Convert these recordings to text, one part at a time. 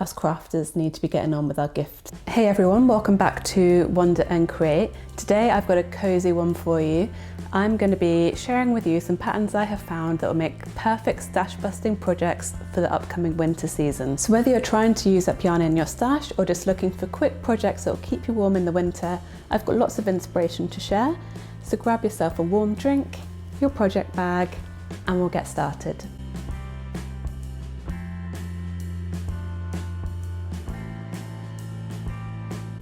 us crafters need to be getting on with our gift. Hey everyone, welcome back to Wander and Create. Today I've got a cozy one for you. I'm going to be sharing with you some patterns I have found that will make perfect stash busting projects for the upcoming winter season. So whether you're trying to use up yarn in your stash or just looking for quick projects that will keep you warm in the winter, I've got lots of inspiration to share. So grab yourself a warm drink, your project bag, and we'll get started.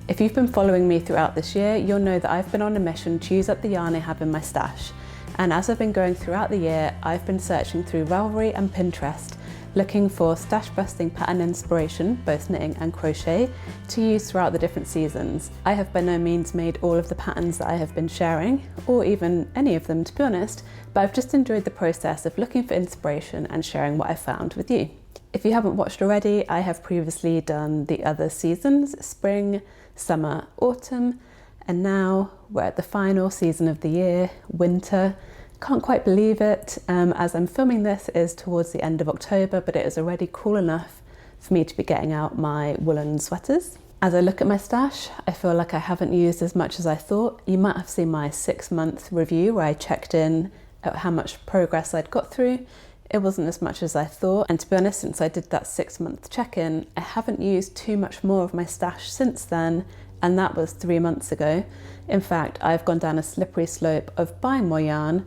If you've been following me throughout this year, you'll know that I've been on a mission to use up the yarn I have in my stash. And as I've been going throughout the year, I've been searching through Ravelry and Pinterest, looking for stash busting pattern inspiration, both knitting and crochet, to use throughout the different seasons. I have by no means made all of the patterns that I have been sharing, or even any of them to be honest, but I've just enjoyed the process of looking for inspiration and sharing what I found with you. If you haven't watched already, I have previously done the other seasons, spring, summer, autumn, and now we're at the final season of the year, winter. Can't quite believe it, as I'm filming this is towards the end of October, but it is already cool enough for me to be getting out my woolen sweaters. As I look at my stash, I feel like I haven't used as much as I thought. You might have seen my 6-month review where I checked in at how much progress I'd got through. It wasn't as much as I thought, and to be honest, since I did that 6-month check-in, I haven't used too much more of my stash since then, and that was 3 months ago. In fact, I've gone down a slippery slope of buying more yarn,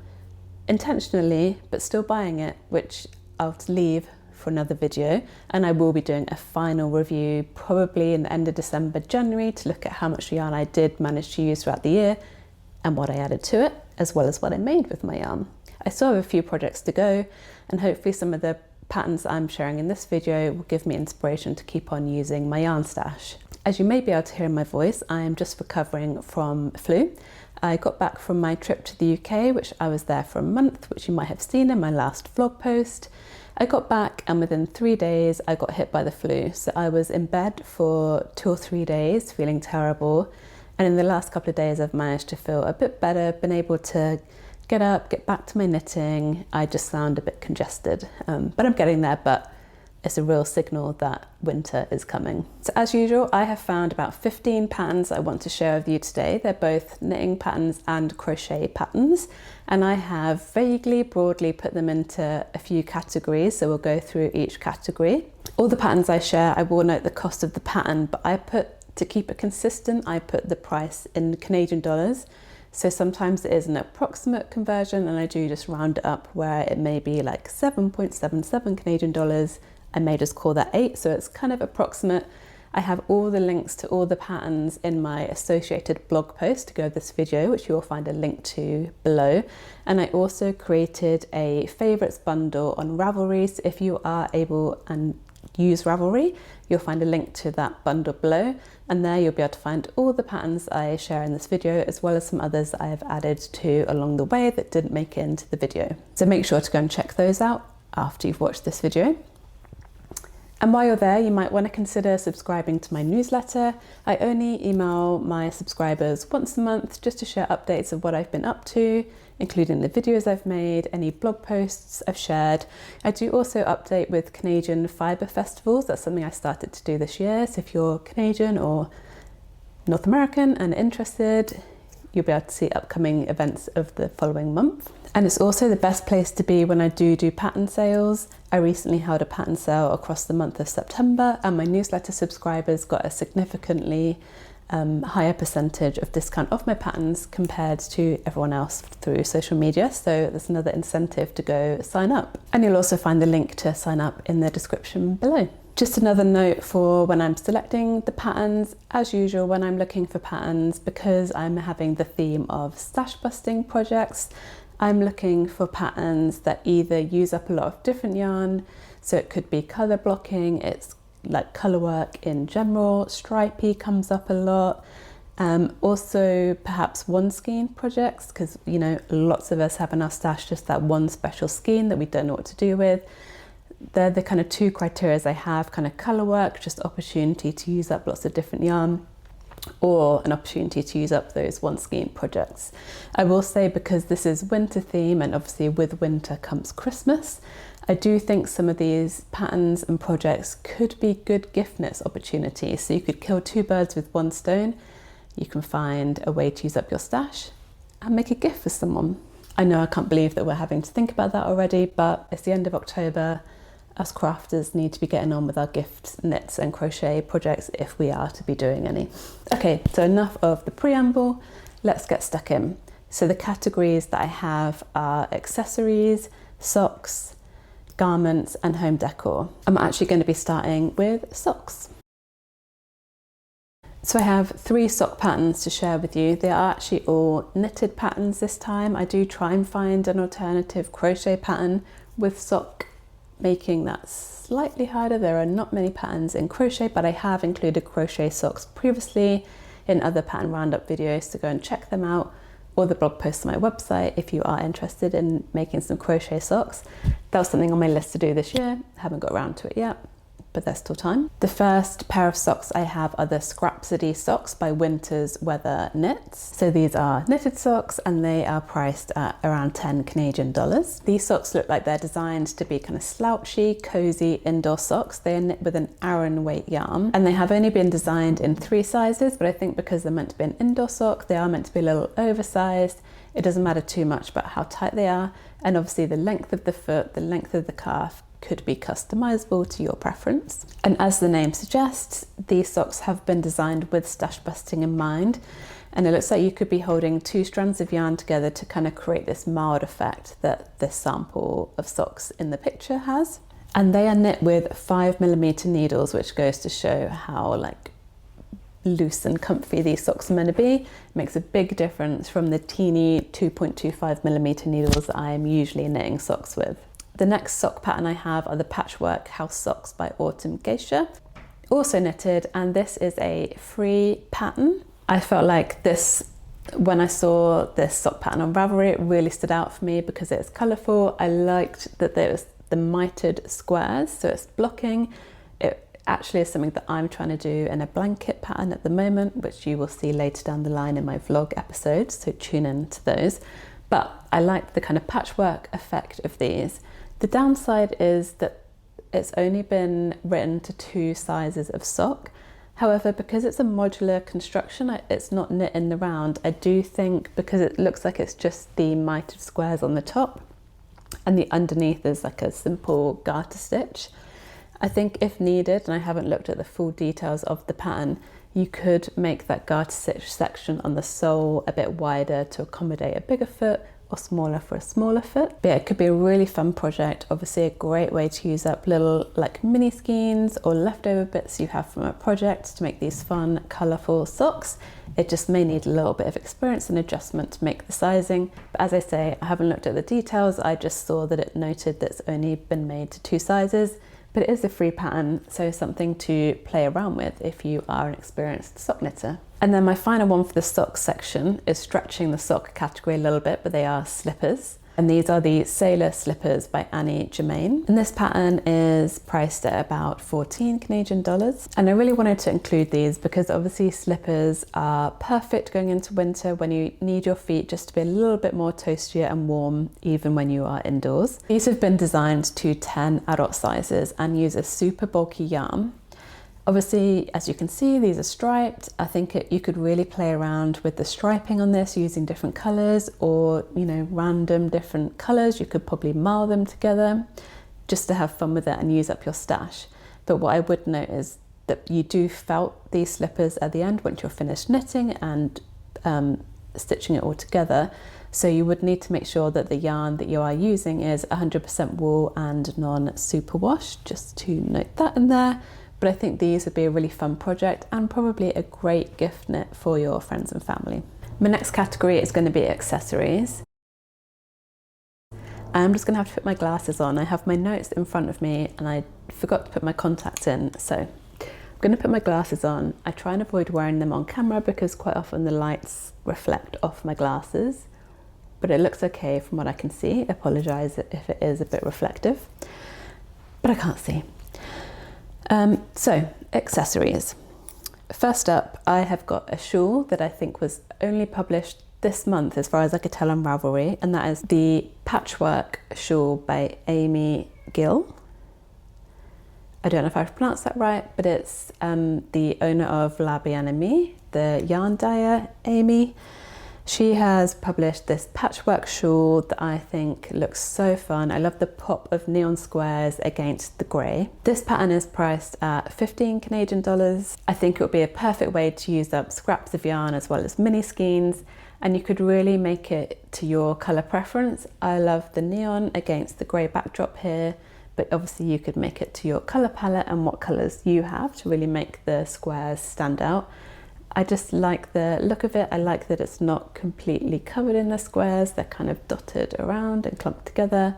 intentionally, but still buying it, which I'll leave for another video, and I will be doing a final review probably in the end of December, January, to look at how much yarn I did manage to use throughout the year and what I added to it, as well as what I made with my yarn. I still have a few projects to go, and hopefully some of the patterns I'm sharing in this video will give me inspiration to keep on using my yarn stash. As you may be able to hear in my voice, I am just recovering from flu. I got back from my trip to the UK, which I was there for a month, which you might have seen in my last vlog post. I got back and within 3 days I got hit by the flu. So I was in bed for 2 or 3 days feeling terrible. And in the last couple of days I've managed to feel a bit better, been able to get up, get back to my knitting. I just sound a bit congested, but I'm getting there, but it's a real signal that winter is coming. So as usual, I have found about 15 patterns I want to share with you today. They're both knitting patterns and crochet patterns, and I have vaguely, broadly put them into a few categories, so we'll go through each category. All the patterns I share, I will note the cost of the pattern, but to keep it consistent, I put the price in Canadian dollars. So sometimes it is an approximate conversion, and I do just round it up where it may be like 7.77 Canadian dollars. I may just call that 8, so it's kind of approximate. I have all the links to all the patterns in my associated blog post to go with this video, which you will find a link to below. And I also created a favourites bundle on Ravelry, so if you are able and use Ravelry, you'll find a link to that bundle below, and there you'll be able to find all the patterns I share in this video, as well as some others that I have added to along the way that didn't make it into the video. So make sure to go and check those out after you've watched this video. And while you're there, you might want to consider subscribing to my newsletter. I only email my subscribers once a month just to share updates of what I've been up to, including the videos I've made, any blog posts I've shared. I do also update with Canadian fibre festivals. That's something I started to do this year. So if you're Canadian or North American and interested, you'll be able to see upcoming events of the following month. And it's also the best place to be when I do pattern sales. I recently held a pattern sale across the month of September, and my newsletter subscribers got a significantly higher percentage of discount off my patterns compared to everyone else through social media. So there's another incentive to go sign up. And you'll also find the link to sign up in the description below. Just another note for when I'm selecting the patterns, as usual when I'm looking for patterns, because I'm having the theme of stash busting projects, I'm looking for patterns that either use up a lot of different yarn, so it could be colour blocking, it's like colour work in general, stripey comes up a lot, also perhaps one skein projects, because you know lots of us have in our stash just that one special skein that we don't know what to do with. They're the kind of 2 criteria I have, kind of colour work, just opportunity to use up lots of different yarn, or an opportunity to use up those one skein projects. I will say, because this is winter theme and obviously with winter comes Christmas, I do think some of these patterns and projects could be good gift knits opportunities. So you could kill two birds with one stone. You can find a way to use up your stash and make a gift for someone. I know I can't believe that we're having to think about that already, but it's the end of October. Us crafters need to be getting on with our gift knits and crochet projects if we are to be doing any. Okay, so enough of the preamble, let's get stuck in. So the categories that I have are accessories, socks, garments and home decor. I'm actually going to be starting with socks. So I have 3 sock patterns to share with you. They are actually all knitted patterns this time. I do try and find an alternative crochet pattern with sock making that slightly harder. There are not many patterns in crochet, but I have included crochet socks previously in other pattern roundup videos, so go and check them out, or the blog post on my website if you are interested in making some crochet socks. That was something on my list to do this year. I haven't got around to it yet, but there's still time. The first pair of socks I have are the Scrapsody socks by Winter's Weather Knits. So these are knitted socks and they are priced at around 10 Canadian dollars. These socks look like they're designed to be kind of slouchy, cozy indoor socks. They are knit with an Aran weight yarn and they have only been designed in 3 sizes, but I think because they're meant to be an indoor sock, they are meant to be a little oversized. It doesn't matter too much about how tight they are, and obviously the length of the foot, the length of the calf could be customizable to your preference. And as the name suggests, these socks have been designed with stash busting in mind, and it looks like you could be holding 2 strands of yarn together to kind of create this mild effect that this sample of socks in the picture has. And they are knit with 5mm needles, which goes to show how like loose and comfy these socks are meant to be. It makes a big difference from the teeny 2.25mm needles that I am usually knitting socks with. The next sock pattern I have are the Patchwork House Socks by Autumngeisha, also knitted, and this is a free pattern. I felt like this, when I saw this sock pattern on Ravelry, it really stood out for me because it's colourful. I liked that there was the mitered squares, so it's blocking. It actually is something that I'm trying to do in a blanket pattern at the moment, which you will see later down the line in my vlog episodes, so tune in to those. But I liked the kind of patchwork effect of these. The downside is that it's only been written to 2 sizes of sock. However, because it's a modular construction, it's not knit in the round. I do think because it looks like it's just the mitered squares on the top and the underneath is like a simple garter stitch. I think if needed, and I haven't looked at the full details of the pattern, you could make that garter stitch section on the sole a bit wider to accommodate a bigger foot, or smaller for a smaller foot. But yeah, it could be a really fun project. Obviously a great way to use up little like mini skeins or leftover bits you have from a project to make these fun, colourful socks. It just may need a little bit of experience and adjustment to make the sizing. But as I say, I haven't looked at the details. I just saw that it noted that it's only been made to 2 sizes, but it is a free pattern, so something to play around with if you are an experienced sock knitter. And then my final one for the socks section is stretching the sock category a little bit, but they are slippers. And these are the Sailor Slippers by Germain. And this pattern is priced at about 14 Canadian dollars. And I really wanted to include these because obviously slippers are perfect going into winter when you need your feet just to be a little bit more toastier and warm, even when you are indoors. These have been designed to 10 adult sizes and use a super bulky yarn. Obviously, as you can see, these are striped. I think you could really play around with the striping on this using different colours or, you know, random different colours. You could probably marl them together just to have fun with it and use up your stash. But what I would note is that you do felt these slippers at the end once you're finished knitting and stitching it all together. So you would need to make sure that the yarn that you are using is 100% wool and non-superwash, just to note that in there. But I think these would be a really fun project and probably a great gift knit for your friends and family. My next category is going to be accessories. I'm just going to have to put my glasses on. I have my notes in front of me and I forgot to put my contacts in, so I'm going to put my glasses on. I try and avoid wearing them on camera because quite often the lights reflect off my glasses, but it looks okay from what I can see. I apologise if it is a bit reflective, but I can't see. So, accessories. First up, I have got a shawl that I think was only published this month as far as I could tell on Ravelry, and that is the Patchwork shawl by Aimée Gille. I don't know if I've pronounced that right, but it's the owner of Aimée, the yarn dyer, Aimée. She has published this patchwork shawl that I think looks so fun. I love the pop of neon squares against the grey. This pattern is priced at 15 Canadian dollars. I think it would be a perfect way to use up scraps of yarn as well as mini skeins, and you could really make it to your colour preference. I love the neon against the grey backdrop here, but obviously you could make it to your colour palette and what colours you have to really make the squares stand out. I just like the look of it. I like that it's not completely covered in the squares. They're kind of dotted around and clumped together.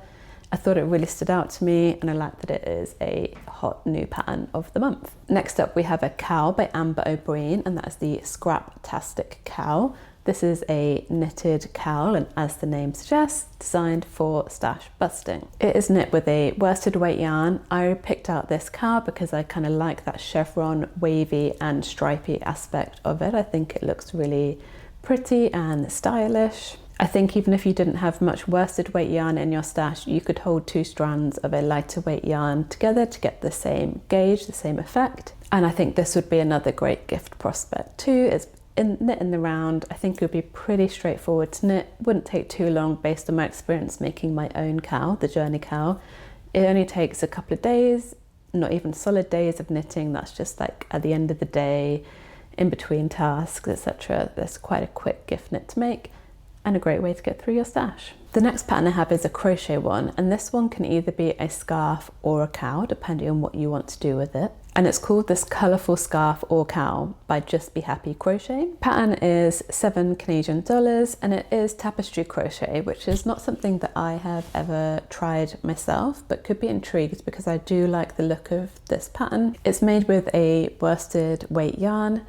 I thought it really stood out to me, and I like that it is a hot new pattern of the month. Next up we have a cowl by Ambah O'Brein, and that's the Scraptastic cowl. This is a knitted cowl, and as the name suggests, designed for stash busting. It is knit with a worsted weight yarn. I picked out this cowl because I kind of like that chevron, wavy and stripy aspect of it. I think it looks really pretty and stylish. I think even if you didn't have much worsted weight yarn in your stash, you could hold 2 strands of a lighter weight yarn together to get the same gauge, the same effect. And I think this would be another great gift prospect too. It's knit in the round. I think it would be pretty straightforward to knit. Wouldn't take too long based on my experience making my own cowl, the Journey cowl. It only takes a couple of days, not even solid days of knitting. That's just like at the end of the day, in between tasks, etc. That's quite a quick gift knit to make and a great way to get through your stash. The next pattern I have is a crochet one, and this one can either be a scarf or a cowl depending on what you want to do with it. And it's called this Colourful Scarf or Cowl by Just Be Happy Crochet. Pattern is 7 Canadian dollars, and it is tapestry crochet, which is not something that I have ever tried myself, but could be intrigued because I do like the look of this pattern. It's made with a worsted weight yarn,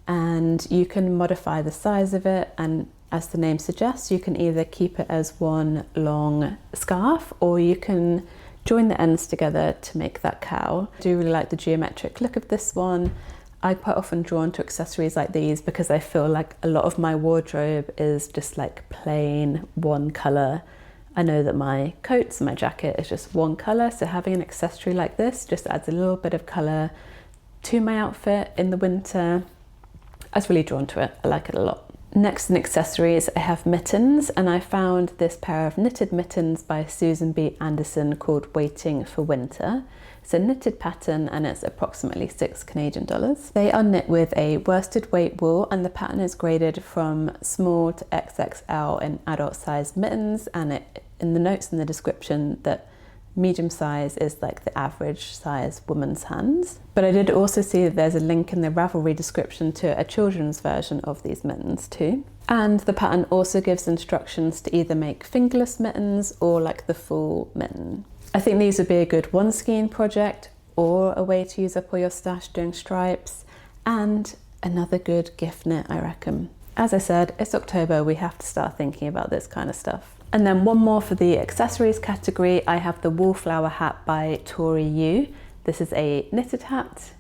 and you can modify the size of it, and as the name suggests, you can either keep it as one long scarf or you can join the ends together to make that cowl. I do really like the geometric look of this one. I'm quite often drawn to accessories like these because I feel like a lot of my wardrobe is just like plain one colour. I know that my coats and my jacket is just one colour, so having an accessory like this just adds a little bit of colour to my outfit in the winter. I was really drawn to it. I like it a lot. Next in accessories, I have mittens, and I found this pair of knitted mittens by Susan B. Anderson called Waiting for Winter. It's a knitted pattern and it's approximately 6 Canadian dollars. They are knit with a worsted weight wool, and the pattern is graded from small to XXL in adult size mittens, and in the notes in the description that medium size is like the average size woman's hands. But I did also see that there's a link in the Ravelry description to a children's version of these mittens too. And the pattern also gives instructions to either make fingerless mittens or like the full mitten. I think these would be a good one skein project or a way to use up all your stash doing stripes, and another good gift knit, I reckon. As I said, it's October, we have to start thinking about this kind of stuff. And then one more for the accessories category, I have the Wallflower hat by Tori Yu. This is a knitted hat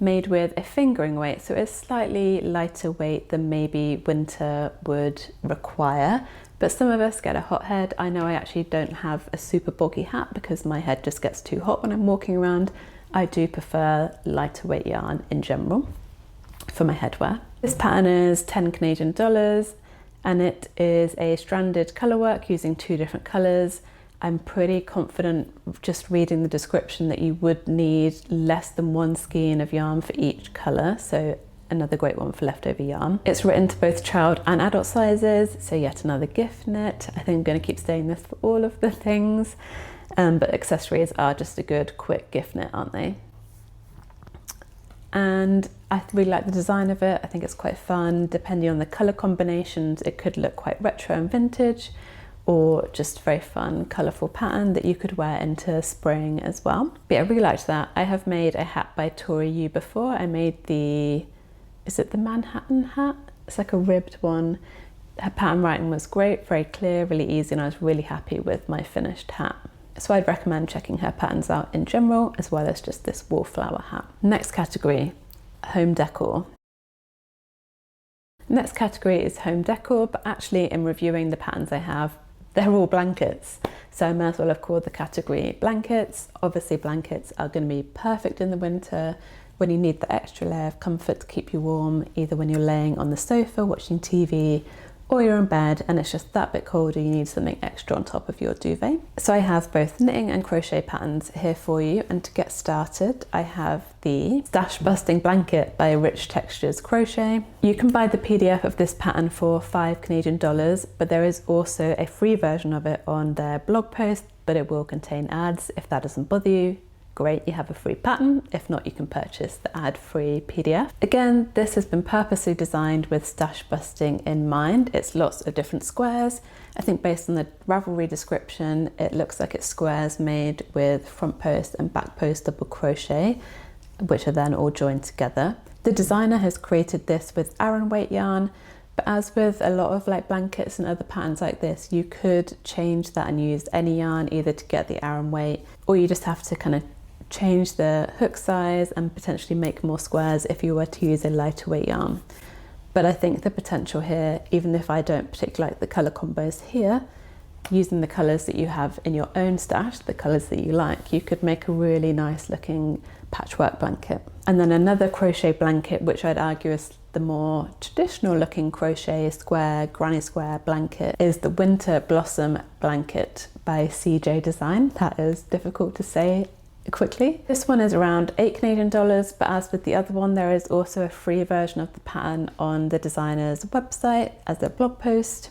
made with a fingering weight, so it's slightly lighter weight than maybe winter would require. But some of us get a hot head. I know I actually don't have a super bulky hat because my head just gets too hot when I'm walking around. I do prefer lighter weight yarn in general for my headwear. This pattern is 10 Canadian dollars. And it is a stranded colour work using 2 different colours. I'm pretty confident just reading the description that you would need less than 1 skein of yarn for each colour, so another great one for leftover yarn. It's written to both child and adult sizes, so yet another gift knit. I think I'm going to keep saying this for all of the things, but accessories are just a good quick gift knit, aren't they? And I really like the design of it. I think it's quite fun. Depending on the colour combinations, it could look quite retro and vintage, or just very fun, colourful pattern that you could wear into spring as well. But yeah, I really liked that. I have made a hat by Tori Yu before. I made the, is it the Manhattan hat? It's like a ribbed one. Her pattern writing was great, very clear, really easy, and I was really happy with my finished hat. So I'd recommend checking her patterns out in general, as well as just this wallflower hat. Next category, home decor. Next category is home decor, but actually in reviewing the patterns I have, they're all blankets. So I might as well have called the category blankets. Obviously blankets are going to be perfect in the winter when you need the extra layer of comfort to keep you warm, either when you're laying on the sofa watching TV or you're in bed and it's just that bit colder, you need something extra on top of your duvet. So I have both knitting and crochet patterns here for you, and to get started I have the Stash Busting Blanket by Rich Textures Crochet. You can buy the PDF of this pattern for $5 Canadian, but there is also a free version of it on their blog post, but it will contain ads. If that doesn't bother you, great, you have a free pattern. If not, you can purchase the ad-free PDF. Again, this has been purposely designed with stash busting in mind. It's lots of different squares. I think based on the Ravelry description, it looks like it's squares made with front post and back post double crochet, which are then all joined together. The designer has created this with Aran weight yarn, but as with a lot of like blankets and other patterns like this, you could change that and use any yarn either to get the Aran weight, or you just have to kind of change the hook size and potentially make more squares if you were to use a lighter weight yarn. But I think the potential here, even if I don't particularly like the colour combos here, using the colours that you have in your own stash, the colours that you like, you could make a really nice looking patchwork blanket. And then another crochet blanket, which I'd argue is the more traditional looking crochet square, granny square blanket, is the Winter Blossom Blanket by CJ Design. That is difficult to say quickly. This one is around $8 Canadian, but as with the other one, there is also a free version of the pattern on the designer's website as a blog post.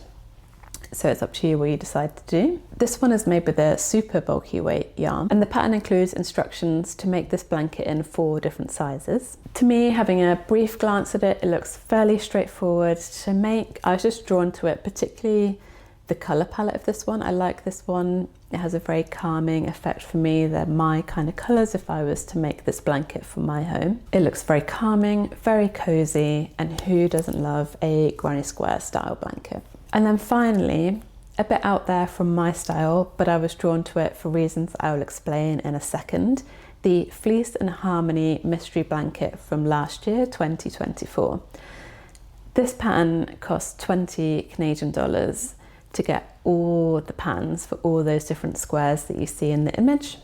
So it's up to you what you decide to do. This one is made with a super bulky weight yarn, and the pattern includes instructions to make this blanket in 4 different sizes. To me, having a brief glance at it, it looks fairly straightforward to make. I was just drawn to it, particularly the colour palette of this one. I like this one. It has a very calming effect for me. They're my kind of colours if I was to make this blanket for my home. It looks very calming, very cosy, and who doesn't love a granny square style blanket? And then finally, a bit out there from my style, but I was drawn to it for reasons I will explain in a second, the Fleece and Harmony mystery blanket from last year, 2024. This pattern cost $20 Canadian to get all the patterns for all those different squares that you see in the image.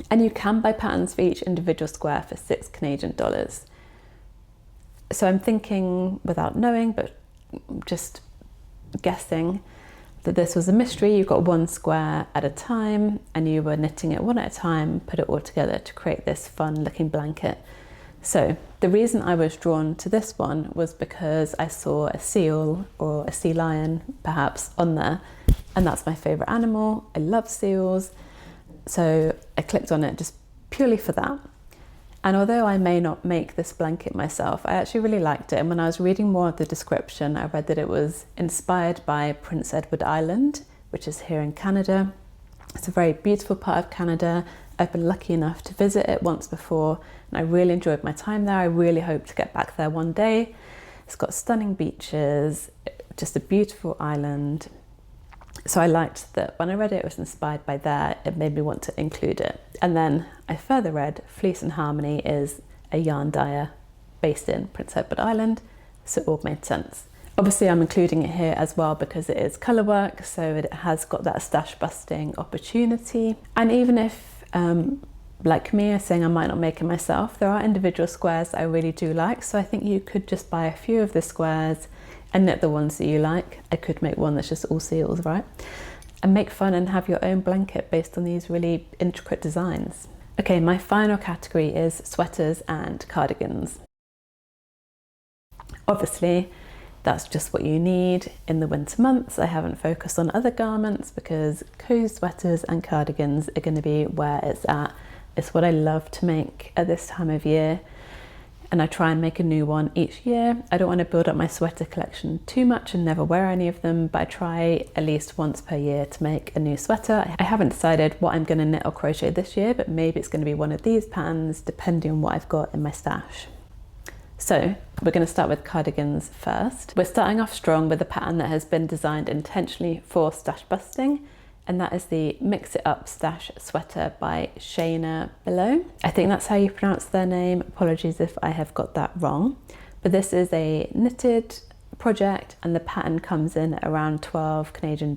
And you can buy patterns for each individual square for $6 Canadian. So I'm thinking, without knowing, but just guessing, that this was a mystery. You got one square at a time and you were knitting it one at a time, put it all together to create this fun looking blanket. So the reason I was drawn to this one was because I saw a seal or a sea lion perhaps on there, and that's my favourite animal. I love seals, so I clicked on it just purely for that. And although I may not make this blanket myself, I actually really liked it. And when I was reading more of the description, I read that it was inspired by Prince Edward Island, which is here in Canada. It's a very beautiful part of Canada. I've been lucky enough to visit it once before, and I really enjoyed my time there. I really hope to get back there one day. It's got stunning beaches, just a beautiful island. So I liked that when I read it was inspired by that. It made me want to include it. And then I further read Fleece and Harmony is a yarn dyer based in Prince Edward Island, so it all made sense. Obviously I'm including it here as well because it is colour work, so it has got that stash busting opportunity. And even if like me, are saying I might not make it myself, there are individual squares that I really do like, so I think you could just buy a few of the squares and knit the ones that you like. I could make one that's just all seals, right? And make fun and have your own blanket based on these really intricate designs. Okay, my final category is sweaters and cardigans. Obviously, that's just what you need in the winter months. I haven't focused on other garments because cozy sweaters and cardigans are going to be where it's at. It's what I love to make at this time of year, and I try and make a new one each year. I don't want to build up my sweater collection too much and never wear any of them, but I try at least once per year to make a new sweater. I haven't decided what I'm going to knit or crochet this year, but maybe it's going to be one of these patterns depending on what I've got in my stash. So we're going to start with cardigans first. We're starting off strong with a pattern that has been designed intentionally for stash busting, and that is the Mix It Up Stash Sweater by Shayna Below. I think that's how you pronounce their name. Apologies if I have got that wrong. But this is a knitted project and the pattern comes in at around $12 Canadian.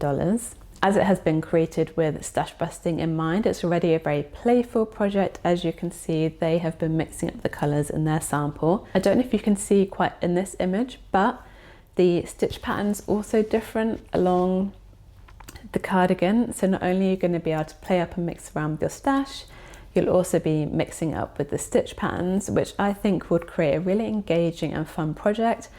As it has been created with stash busting in mind, it's already a very playful project. As you can see, they have been mixing up the colours in their sample. I don't know if you can see quite in this image, but the stitch pattern's also different along the cardigan. So not only are you going to be able to play up and mix around with your stash, you'll also be mixing up with the stitch patterns, which I think would create a really engaging and fun project.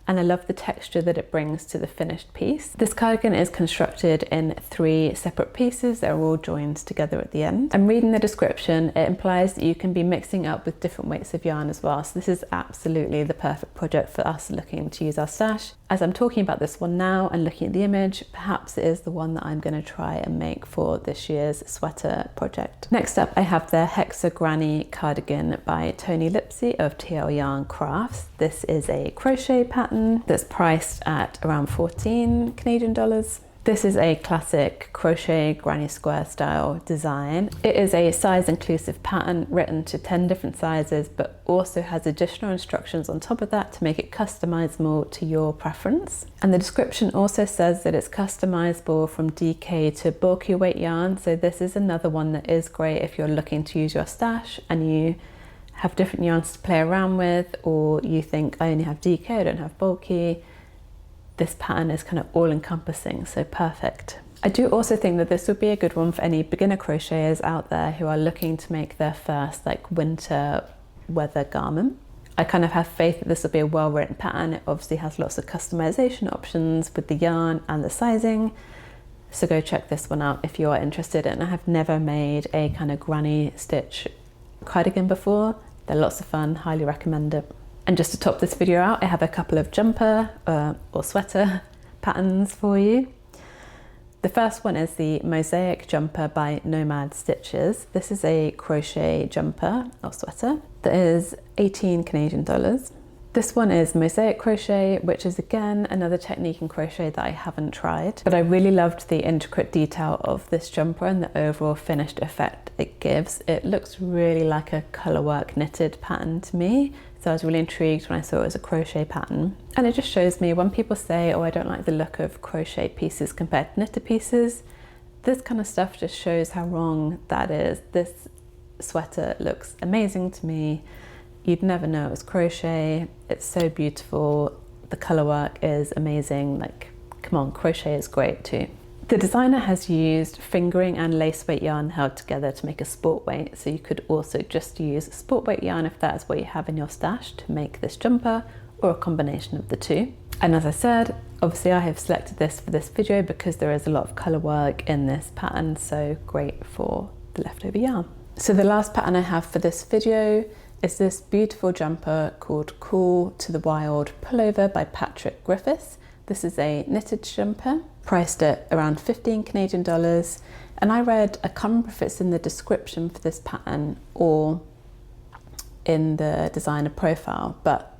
And I love the texture that it brings to the finished piece. This cardigan is constructed in 3 separate pieces. They're all joined together at the end. I'm reading the description. It implies that you can be mixing up with different weights of yarn as well. So this is absolutely the perfect project for us looking to use our stash. As I'm talking about this one now and looking at the image, perhaps it is the one that I'm going to try and make for this year's sweater project. Next up, I have the Hexa Granny cardigan by Tony Lipsey of TL Yarn Crafts. This is a crochet pattern that's priced at around 14 Canadian dollars. This is a classic crochet granny square style design. It is a size inclusive pattern written to 10 different sizes, but also has additional instructions on top of that to make it customizable to your preference. And the description also says that it's customizable from DK to bulky weight yarn. So this is another one that is great if you're looking to use your stash and you have different yarns to play around with, or you think I only have DK, I don't have bulky. This pattern is kind of all-encompassing, so perfect. I do also think that this would be a good one for any beginner crocheters out there who are looking to make their first like winter weather garment. I kind of have faith that this will be a well-written pattern. It obviously has lots of customization options with the yarn and the sizing. So go check this one out if you are interested. And I have never made a kind of granny stitch cardigan before. They're lots of fun, highly recommend it. And just to top this video out, I have a couple of jumper or sweater patterns for you. The first one is the Mosaic Jumper by Nomad Stitches. This is a crochet jumper or sweater that is 18 Canadian dollars. This one is mosaic crochet, which is again another technique in crochet that I haven't tried, but I really loved the intricate detail of this jumper and the overall finished effect it gives. It looks really like a colourwork knitted pattern to me, so I was really intrigued when I saw it as a crochet pattern. And it just shows me when people say, oh, I don't like the look of crochet pieces compared to knitted pieces, this kind of stuff just shows how wrong that is. This sweater looks amazing to me. You'd never know it was crochet. It's so beautiful. The colour work is amazing. Like, come on, crochet is great too. The designer has used fingering and lace weight yarn held together to make a sport weight. So you could also just use sport weight yarn if that's what you have in your stash to make this jumper, or a combination of the two. And as I said, obviously I have selected this for this video because there is a lot of colour work in this pattern. So great for the leftover yarn. So the last pattern I have for this video is this beautiful jumper called Cool to the Wild Pullover by Patrick Griffiths. This is a knitted jumper priced at around 15 Canadian dollars. And I read, I can't remember if it's in the description for this pattern or in the designer profile, but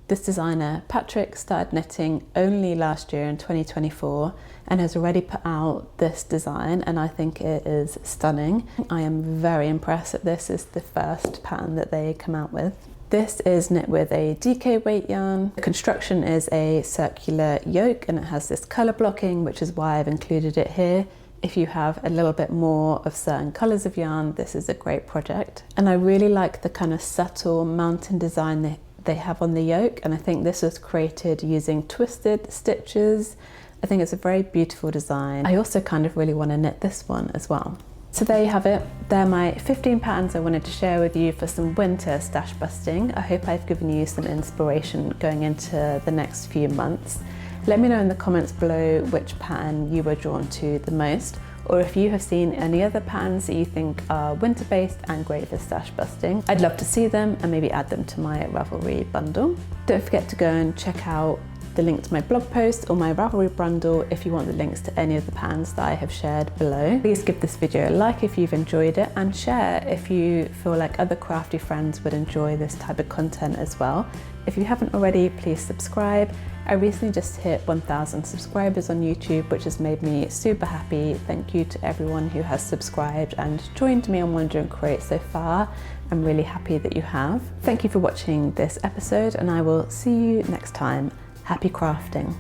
this designer, Patrick, started knitting only last year in 2024 and has already put out this design, and I think it is stunning. I am very impressed that this is the first pattern that they come out with. This is knit with a DK weight yarn. The construction is a circular yoke and it has this colour blocking, which is why I've included it here. If you have a little bit more of certain colours of yarn, this is a great project. And I really like the kind of subtle mountain design they have on the yoke, and I think this was created using twisted stitches. I think it's a very beautiful design. I also kind of really want to knit this one as well. So there you have it. They're my 15 patterns I wanted to share with you for some winter stash busting. I hope I've given you some inspiration going into the next few months. Let me know in the comments below which pattern you were drawn to the most, or if you have seen any other patterns that you think are winter based and great for stash busting. I'd love to see them and maybe add them to my Ravelry bundle. Don't forget to go and check out the link to my blog post or my Ravelry bundle if you want the links to any of the patterns that I have shared below. Please give this video a like if you've enjoyed it, and share if you feel like other crafty friends would enjoy this type of content as well. If you haven't already, please subscribe. I recently just hit 1,000 subscribers on YouTube, which has made me super happy. Thank you to everyone who has subscribed and joined me on Wonder and Create so far. I'm really happy that you have. Thank you for watching this episode, and I will see you next time. Happy crafting.